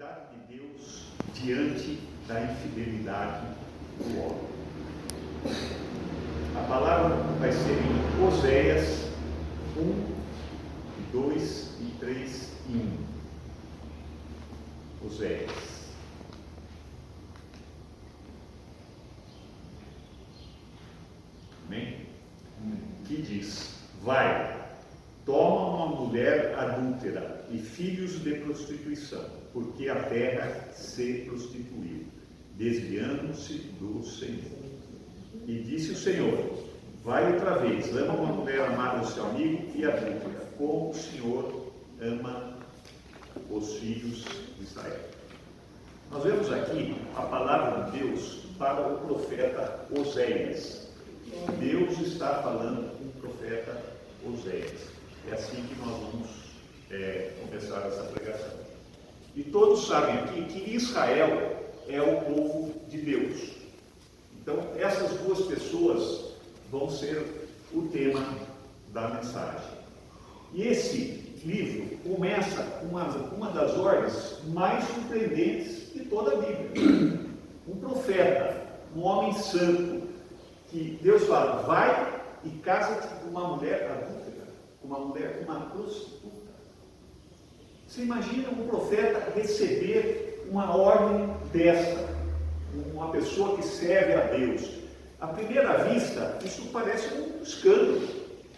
fidelidade de Deus diante da infidelidade do homem. A palavra vai ser em Oséias 1, 2 e 3 e 1. Oséias. Amém? Que diz: vai, toma uma mulher adúltera e filhos de prostituição, porque a terra se prostituiu, desviando-se do Senhor. E disse o Senhor: vai outra vez, ama uma mulher amada do seu amigo e adúltera, como o Senhor ama os filhos de Israel. Nós vemos aqui a palavra de Deus para o profeta Oséias. Deus está falando com o profeta Oséias. É assim que nós vamos começar essa pregação. E todos sabem aqui que Israel é o povo de Deus. Então, essas duas pessoas vão ser o tema da mensagem. E esse livro começa com uma das ordens mais surpreendentes de toda a Bíblia. Um profeta, um homem santo, que Deus fala: vai e casa-te com uma mulher adúltera, com uma prostituta. Você imagina um profeta receber uma ordem dessa, uma pessoa que serve a Deus? À primeira vista, isso parece um escândalo.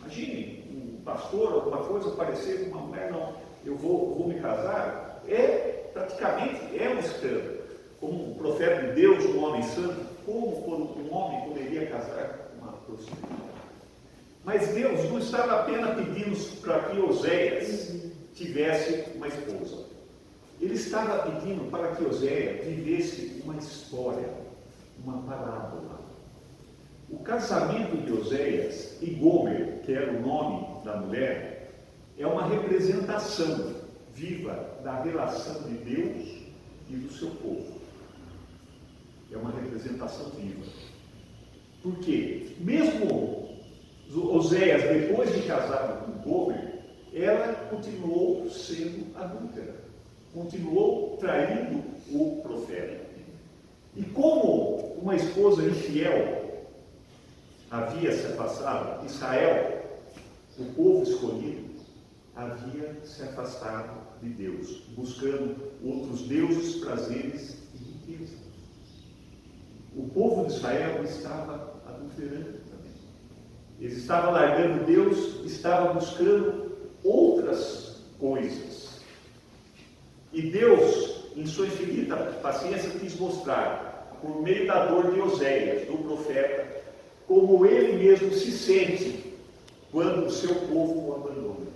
Imagine um pastor, alguma coisa, aparecer com uma mulher: não, eu vou me casar. Praticamente um escândalo. Como um profeta de Deus, um homem santo, como um homem poderia casar com uma prostituta? Mas Deus não estava apenas pedindo para que Oséias tivesse uma esposa. Ele estava pedindo para que Oséias vivesse uma história, uma parábola. O casamento de Oséias e Gomer, que era o nome da mulher, é uma representação viva da relação de Deus e do seu povo. É uma representação viva. Porque mesmo Oséias, depois de casado com Gomer, ela continuou sendo adúltera, continuou traindo o profeta. E como uma esposa infiel havia se afastado, Israel, o povo escolhido, havia se afastado de Deus, buscando outros deuses, prazeres e riqueza. O povo de Israel estava adulterando também. Eles estavam largando Deus, estavam buscando outras coisas. E Deus, em sua infinita paciência, quis mostrar, por meio da dor de Oséias, do profeta, como ele mesmo se sente quando o seu povo o abandona.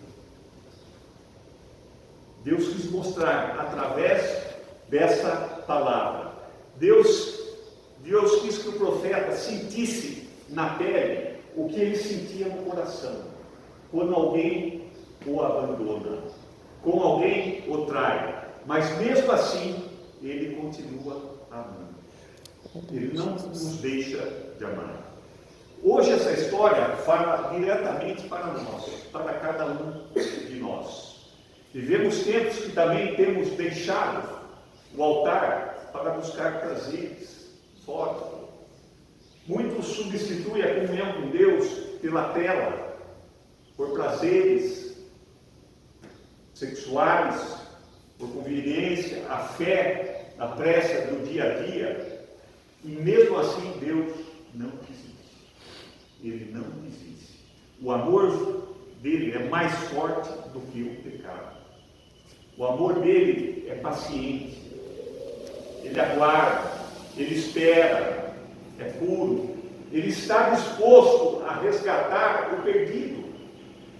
Deus quis mostrar através dessa palavra. Deus quis que o profeta sentisse na pele o que ele sentia no coração quando alguém o abandona, quando alguém o trai. Mas mesmo assim, ele continua amando. Ele não nos deixa de amar. Hoje essa história fala diretamente para nós, para cada um de nós. Vivemos tempos que também temos deixado o altar para buscar prazeres fora. Muitos substituem a comunhão com Deus pela tela, por prazeres sexuais, por conveniência, a fé, a pressa do dia a dia. E mesmo assim Deus não desiste. Ele não desiste. O amor dele é mais forte do que o pecado. O amor dele é paciente. Ele aguarda, ele espera, é puro. Ele está disposto a resgatar o perdido.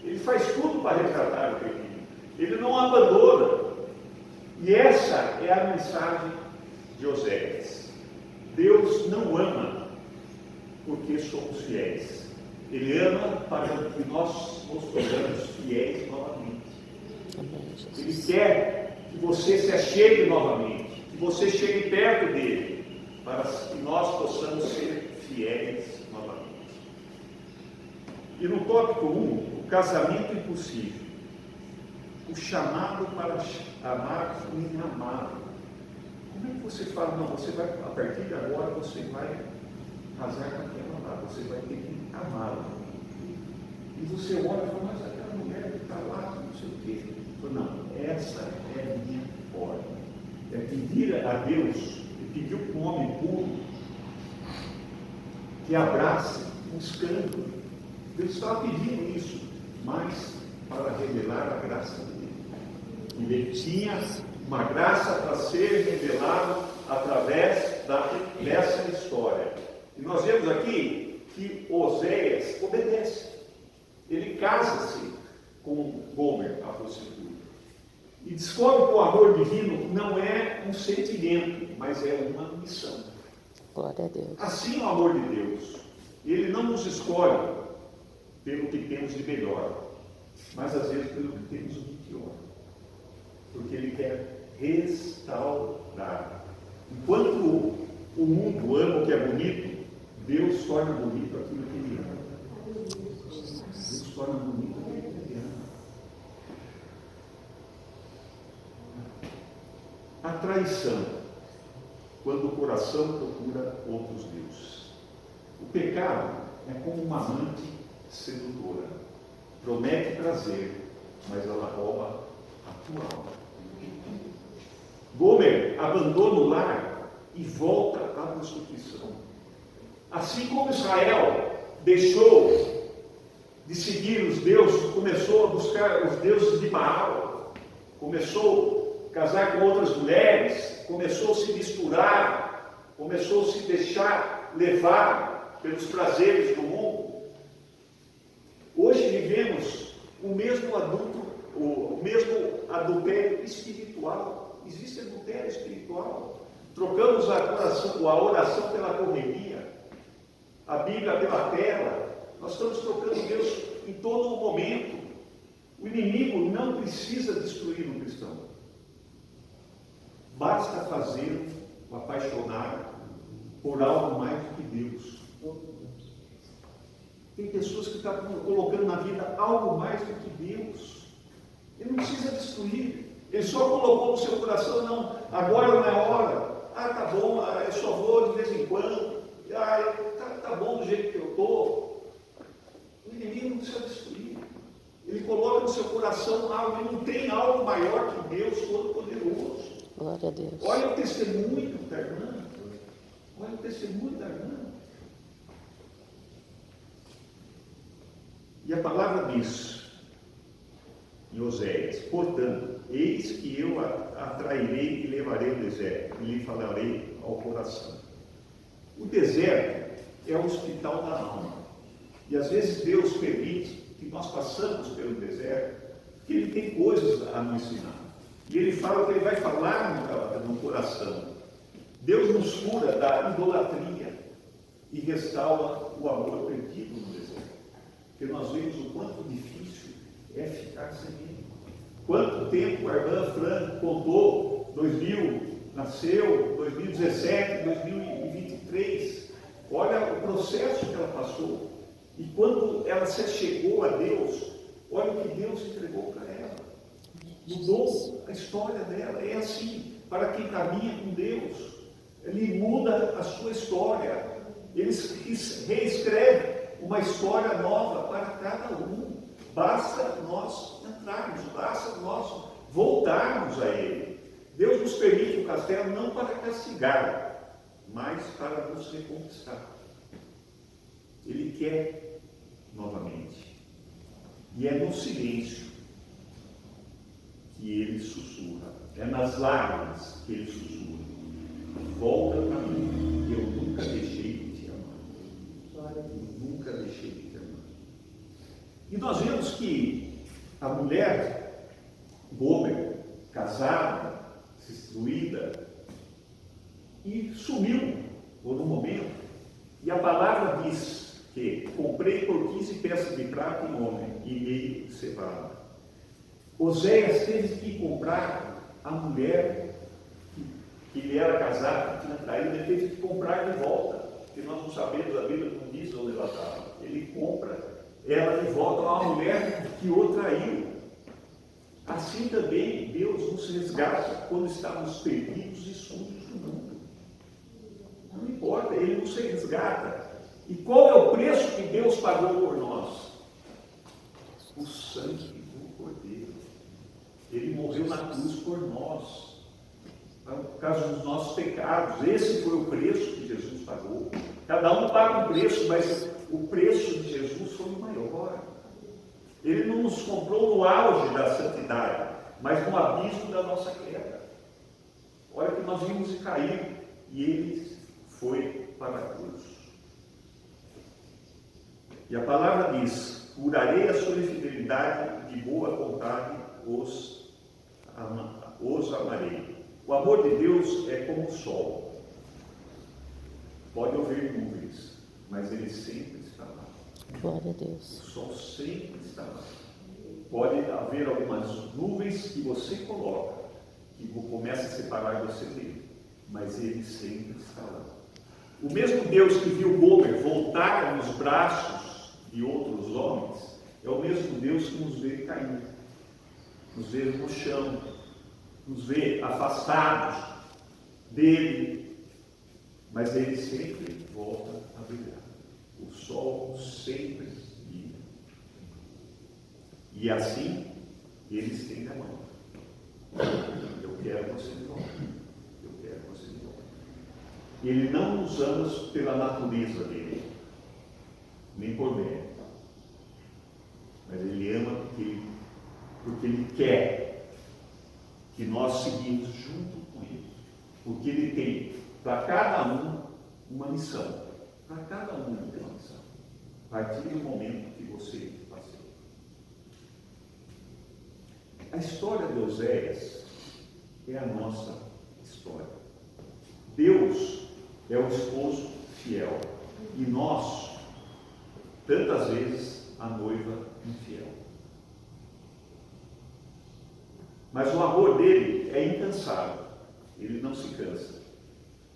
Ele faz tudo para resgatar o perdido. Ele não abandona. E essa é a mensagem de Oséias. Deus não ama porque somos fiéis. Ele ama para que nós nos tornemos fiéis novamente. Ele quer que você se achegue novamente, que você chegue perto dele, para que nós possamos ser fiéis novamente. E no tópico 1, o casamento impossível. O chamado para amar o inamado. Como é que você fala, não, você vai, a partir de agora, você vai casar com aquela lá, você vai ter que amá-la. E você olha e fala, mas aquela mulher que está lá, não sei o quê. Não, essa é a minha ordem. É pedir a Deus, e pedir para um homem puro que abrace um escândalo. Deus estava pedindo isso, mas para revelar a graça dele. Ele tinha uma graça para ser revelada através dessa história. E nós vemos aqui que Oséias obedece. Ele casa-se com Gomer, a prostituta. E descobre que o amor divino não é um sentimento, mas é uma missão. Glória a Deus. Assim é o amor de Deus. Ele não nos escolhe pelo que temos de melhor, mas às vezes pelo que temos de pior. Porque Ele quer restaurar. Enquanto o mundo ama o que é bonito, Deus torna bonito aquilo que Ele ama. Deus torna bonito aquilo que Ele ama. A traição, quando o coração procura outros deuses. O pecado é como uma amante sedutora. Promete prazer, mas ela rouba a tua alma. Gomer abandona o lar e volta à prostituição. Assim como Israel deixou de seguir os deuses, começou a buscar os deuses de Baal, começou a casar com outras mulheres, começou a se misturar, começou a se deixar levar pelos prazeres do mundo. Hoje vivemos o mesmo adultério espiritual. Existe adultério espiritual. Trocamos a oração pela correria, a Bíblia pela tela. Nós estamos trocando Deus em todo o momento. O inimigo não precisa destruir um cristão. Basta fazê-lo apaixonar por algo mais do que Deus. Tem pessoas que estão colocando na vida algo mais do que Deus. Ele não precisa destruir. Ele só colocou no seu coração, não, agora não é hora. Tá bom, eu só vou de vez em quando. Tá bom do jeito que eu estou. O inimigo não precisa destruir. Ele coloca no seu coração algo, ele não tem algo maior que Deus Todo-Poderoso. Glória a Deus. Olha o testemunho da irmã. Olha o testemunho da irmã. E a palavra diz, em Oséias, portanto, eis que eu a trairei e levarei ao deserto, e lhe falarei ao coração. O deserto é o hospital da alma. E às vezes Deus permite que nós passamos pelo deserto, porque Ele tem coisas a nos ensinar. E Ele fala que Ele vai falar no coração. Deus nos cura da idolatria e restaura o amor perdido no deserto. Porque nós vemos o quanto difícil é ficar sem Ele. Quanto tempo a irmã Fran contou, 2000, nasceu, 2017, 2023. Olha o processo que ela passou. E quando ela se chegou a Deus, olha o que Deus entregou para ela. Mudou a história dela. É assim, para quem caminha com Deus. Ele muda a sua história. Ele reescreve uma história nova para cada um. Basta nós entrarmos, basta nós voltarmos a Ele. Deus nos permite o castelo não para castigar, mas para nos reconquistar. Ele quer novamente. E é no silêncio que Ele sussurra. É nas lágrimas que Ele sussurra. Volta para mim, que eu nunca deixei de te amar. Eu nunca deixei de te amar. E nós vemos que a mulher, Gomer, casada, instruída, e sumiu por um momento. E a palavra diz que comprei por 15 peças de prata em homem e meio de cevada. Oséias teve que comprar a mulher que ele era casado, que tinha traído, ele teve que comprar de volta, porque nós não sabemos, a Bíblia não diz onde ela estava. Ele compra ela de volta a uma mulher que o traiu. assim também Deus nos resgata quando estamos perdidos e sujos no mundo. Não importa, Ele nos resgata. E qual é o preço que Deus pagou por nós? O sangue do Cordeiro. Ele morreu na cruz por nós, por causa dos nossos pecados. Esse foi o preço que Jesus pagou. Cada um paga um preço, mas o preço de Jesus foi o maior. Ele não nos comprou no auge da santidade, mas no abismo da nossa queda. Olha que nós vimos e cair, e Ele foi para a cruz. E a palavra diz: curarei a sua infidelidade, de boa vontade os amarei. O amor de Deus é como o sol. Pode haver nuvens, mas ele sempre está lá. Glória a Deus. O sol sempre está lá. Pode haver algumas nuvens que você coloca, que começa a separar você dele, mas ele sempre está lá. O mesmo Deus que viu Gomer voltar nos braços de outros homens, é o mesmo Deus que nos vê caindo, nos vê no chão, nos vê afastados dele, mas ele sempre volta a brilhar. O sol sempre brilha. E assim, ele estende a mão. Eu quero você de volta. Eu quero você de volta. Ele não nos ama pela natureza dele, nem por mérito. Mas ele ama porque ele quer que nós seguimos junto com ele. Porque ele tem para cada um uma missão. Para cada um tem uma missão. A partir do momento que você passou. A história de Oséias é a nossa história. Deus é o esposo fiel. E nós, tantas vezes, a noiva infiel. Mas o amor dele é incansável. Ele não se cansa.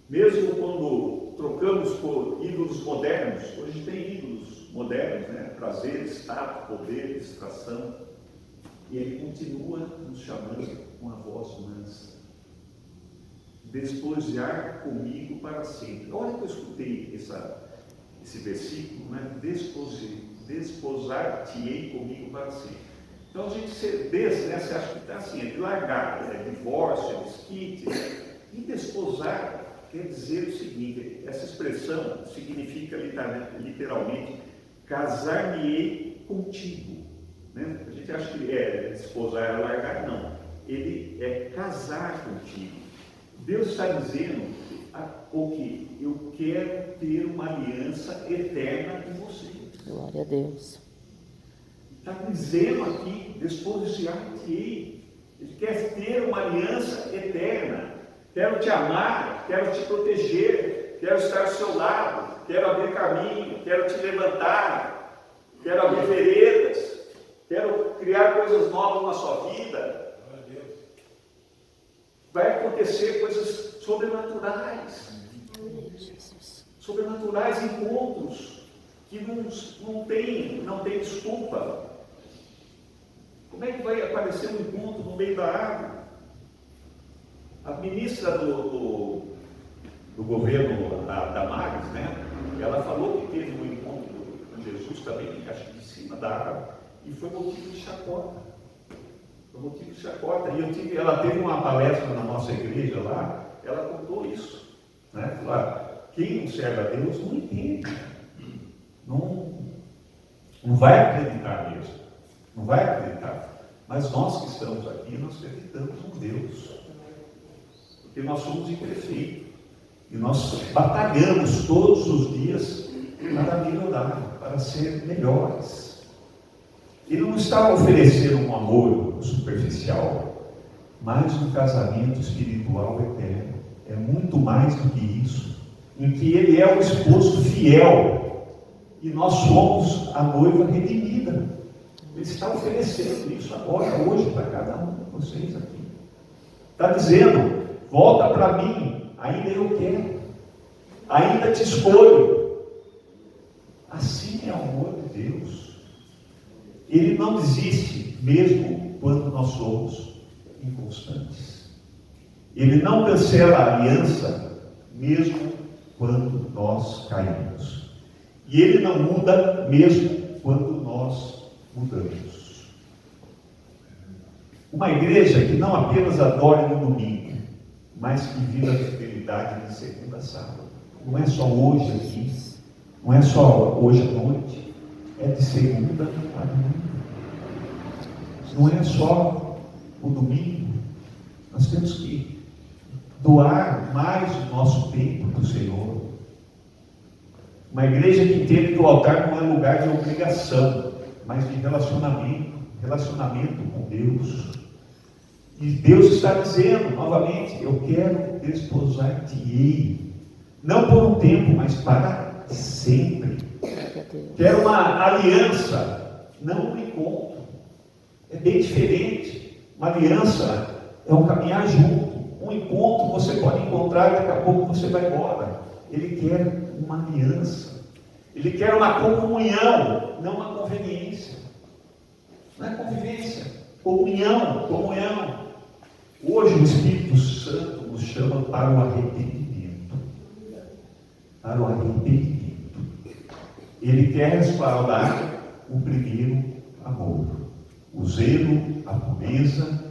Mesmo quando trocamos por ídolos modernos, hoje tem ídolos modernos, né? Prazer, status, poder, distração. E ele continua nos chamando com a voz mansa. Despojar comigo para sempre. Olha que eu escutei esse versículo, né? Desposar-te-ei comigo para sempre. Então a gente se acha que está assim, é de largar, é divórcio, é desquite, né? E desposar quer dizer o seguinte, essa expressão significa literalmente casar-me-ei contigo. Né? A gente acha que desposar é largar, não. Ele é casar contigo. Deus está dizendo que eu quero ter uma aliança eterna com você. Glória a Deus. Está dizendo aqui, despojar-te-ei. Ele quer ter uma aliança eterna. Quero te amar, quero te proteger, quero estar ao seu lado, quero abrir caminho, quero te levantar, quero abrir veredas, quero criar coisas novas na sua vida. Vai acontecer coisas sobrenaturais. Sobrenaturais, encontros que não tem desculpa. Como é que vai aparecer um encontro no meio da árvore? A ministra do governo da Magres, né? Ela falou que teve um encontro com Jesus também, acho que de cima da árvore, e foi motivo de chacota. Foi motivo de chacota. E ela teve uma palestra na nossa igreja lá, ela contou isso. Né? Falou, quem não serve a Deus não entende. Não vai acreditar mesmo. Não vai acreditar. Mas nós que estamos aqui, nós acreditamos em Deus. Porque nós somos imperfeitos. E nós batalhamos todos os dias para melhorar, para ser melhores. Ele não está oferecendo um amor superficial, mas um casamento espiritual eterno. É muito mais do que isso. Em que ele é o esposo fiel. E nós somos a noiva redimida. Ele está oferecendo isso agora, hoje, para cada um de vocês aqui. Está dizendo, volta para mim, ainda eu quero. Ainda te escolho. Assim é o amor de Deus. Ele não desiste, mesmo quando nós somos inconstantes. Ele não cancela a aliança, mesmo quando nós caímos. E Ele não muda, mesmo quando nós mudamos. Uma igreja que não apenas adore no domingo, mas que vive a fidelidade de segunda a sábado. Não é só hoje aqui, não é só hoje à noite, é de segunda a domingo. Não é só o domingo, nós temos que doar mais o nosso tempo para o Senhor. Uma igreja que entende que o altar não é lugar de obrigação, mas de relacionamento com Deus. E Deus está dizendo, novamente, eu quero desposar-te-ei, não por um tempo, mas para sempre. Quero uma aliança, não um encontro. É bem diferente. Uma aliança é um caminhar junto. Um encontro você pode encontrar e daqui a pouco você vai embora. Ele quer uma aliança. Ele quer uma comunhão, não uma conveniência. Não é convivência, comunhão. Hoje o Espírito Santo nos chama para o arrependimento. Para o arrependimento. Ele quer restaurar o primeiro amor, o zelo, a pureza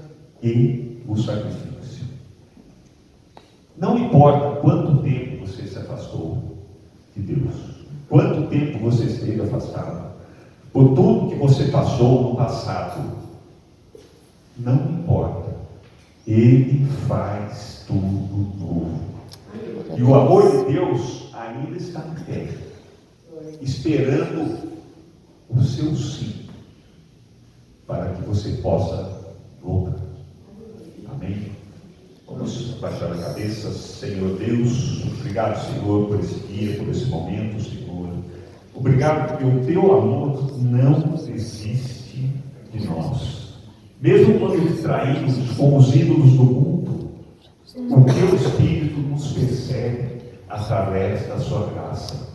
e o sacrifício. Não importa quanto tempo você se afastou de Deus, quanto tempo você esteve afastado, por tudo que você passou no passado, não importa. Ele faz tudo novo. E o amor de Deus ainda está em pé, esperando o seu sim, para que você possa voltar. Amém? Vamos baixar a cabeça. Senhor Deus, obrigado, Senhor, por esse dia, por esse momento, Senhor. Obrigado porque o teu amor não desiste de nós. Mesmo quando distraímos com os ídolos do mundo, o teu Espírito nos persegue através da sua graça.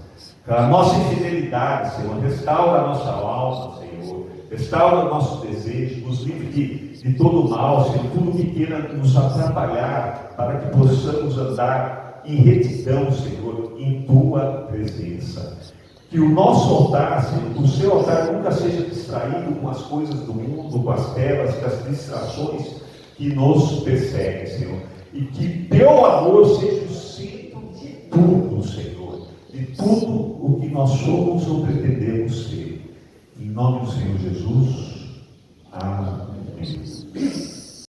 A nossa infidelidade, Senhor, restaura a nossa alma, Senhor. Restaura o nosso desejo, nos livre de todo mal, Senhor, tudo que queira nos atrapalhar, para que possamos andar em retidão, Senhor, em tua presença. Que o nosso altar, Senhor, o seu altar nunca seja distraído com as coisas do mundo, com as telas, com as distrações que nos perseguem, Senhor. E que teu amor seja o centro de tudo, Senhor, de tudo o que nós somos ou pretendemos ser. Em nome do Senhor Jesus. Amém.